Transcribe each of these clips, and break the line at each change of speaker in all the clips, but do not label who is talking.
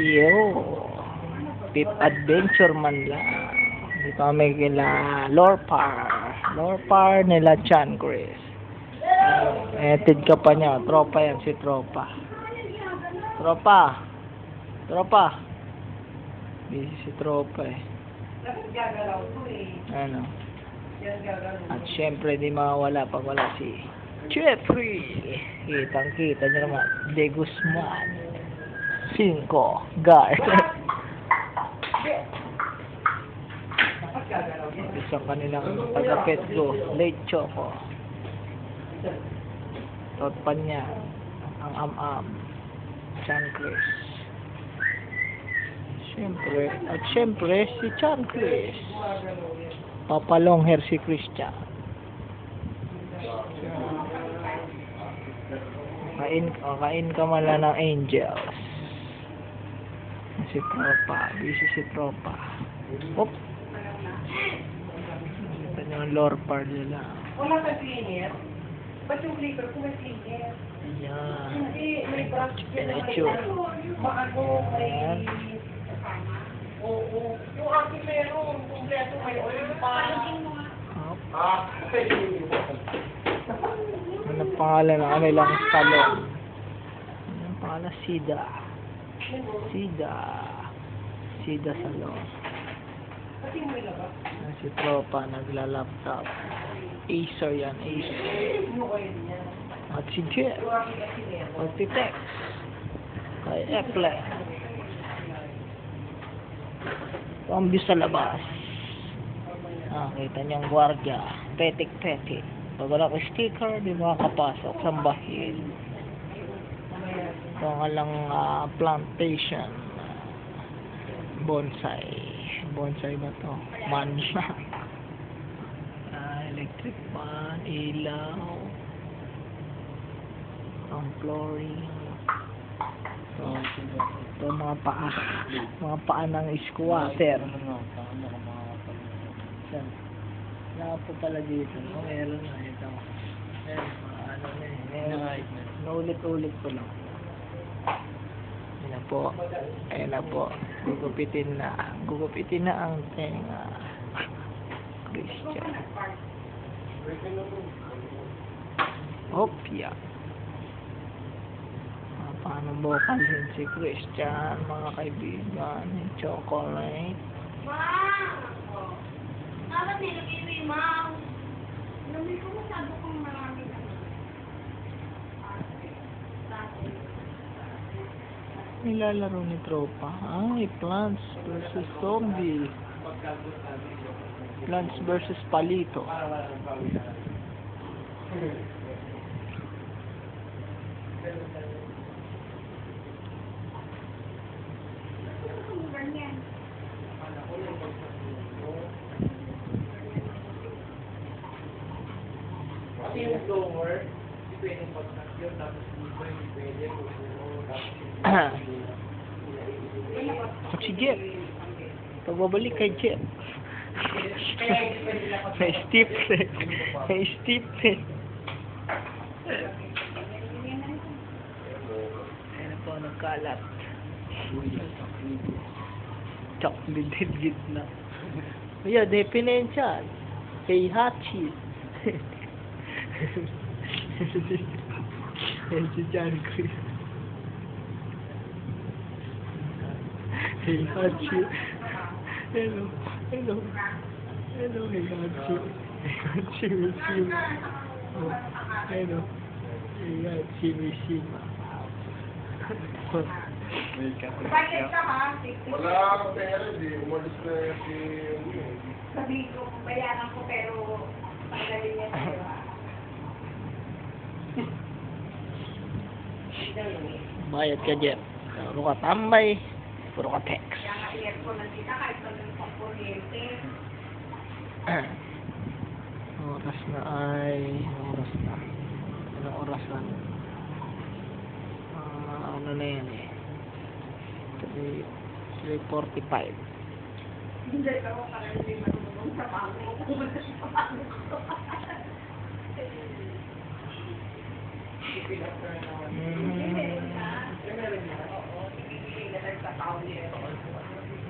Iyo. Pip Adventure man lang. Dito kami kila Lorpar nila Chan Chris. Tid ka pa niya. Tropa yan si Tropa. Tropa. Busy si Tropa eh. Ano? At syempre di mawala pag wala si Jeffrey. Kitang-kita nyo naman. De Guzman. 5 guard. Isa kanilang taga-petgo. Late Choco. Tot pa niya. Ang am-am. Chan Chris. Syempre si Chan Chris. Papalong hair si Christian. Kain ka mala ng Angels. Si Tropa. Busy si Tropa. Oop. Ito nyo ang Lorpar nila.
Wala ka cleaner? Ba't yung flavor ko may cleaner?
Ayan.
Hindi, may brush.
Diretso.
Maano, may... Oo. Yung aking meron, kumpleto may oil pa.
Ano pangalan ng kanilang salon? Ano pangalan? Sida Salon. Si Tropa nagla-laptop. Acer yan, Acer. At si Jeff magti-text kay Apple. Cambio sa labas. Kita niyang gwardiya. Petik-petik. Pag wala ko sticker, di makakapasok sa bahin. Ito nga lang plantation. Bonsai ba to? Manla. Electric fan, ilaw. Ang flooring. Ito mga paa ng squatter. Wala po pala dito. Meron na ito. Naulit-ulit ko lang. Ayan na po. Gugupitin na ang tenga. Christian. Opya. Paano vocalin si Christian, mga kaibigan? Chocolate.
Dapat nilagay mo yung mouse. Namin ko masyado kong marami na.
Nilalaro ni Tropa. Ay, Plants versus Zombie. Plants versus Palito.
Ganyan.
Kasi yung blower, hindi pwedeng pagsak yun, tapos dito hindi pwede,
Si Jeff. Pagbabalik kay Jeff. May stiplet. Ayan po, nagkalat. Chocolate hit na. Ayan, definitial. Kay Hachi. Ayan si John Chris. Hey Hachi. Hello, hey Hachi. Hachi, miss you. Hello. Hey Hachi, miss you.
Bakit ka ha?
Wala akong pera, umalis na si...
Sabi ko, bayaran ko pero tanggalin niya sa'yo ha.
Bayad ka, Jeff. Puro ka tambay. Puro ka text.
Kaya nga i-aircon na dita kahit pa ng pang-kuryente.
Oras na ay... Anong oras na? Ano na yan eh? 3:45.
Hindi ako para hindi marunong sa bango.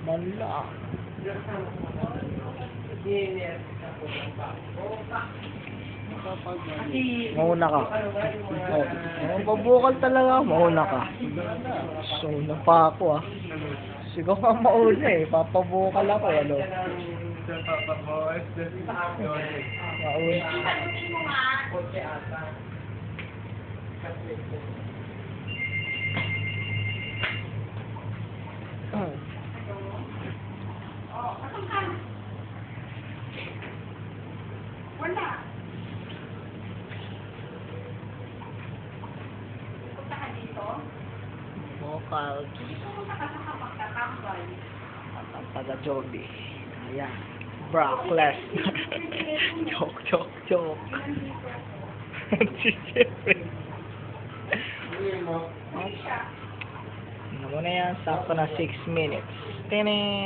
Man lang. Mauna ka. Oh, mabukal talaga. Mauna ka. So, pa ako ah. Sigaw nga mauna eh. Papabukal ako. Ano? Mauna.
Sagutin mo nga. Oh, asan ka? Wala. Punta ka dito?
Bukal.
Pumunta ka sa kapagtatambay.
Ang taga-Joby. Ayan. Brock Lesnar. Joke. Si Jeffrey.
Hindi siya.
Ano mo na yan? Sakto na 6 minutes. Tinin!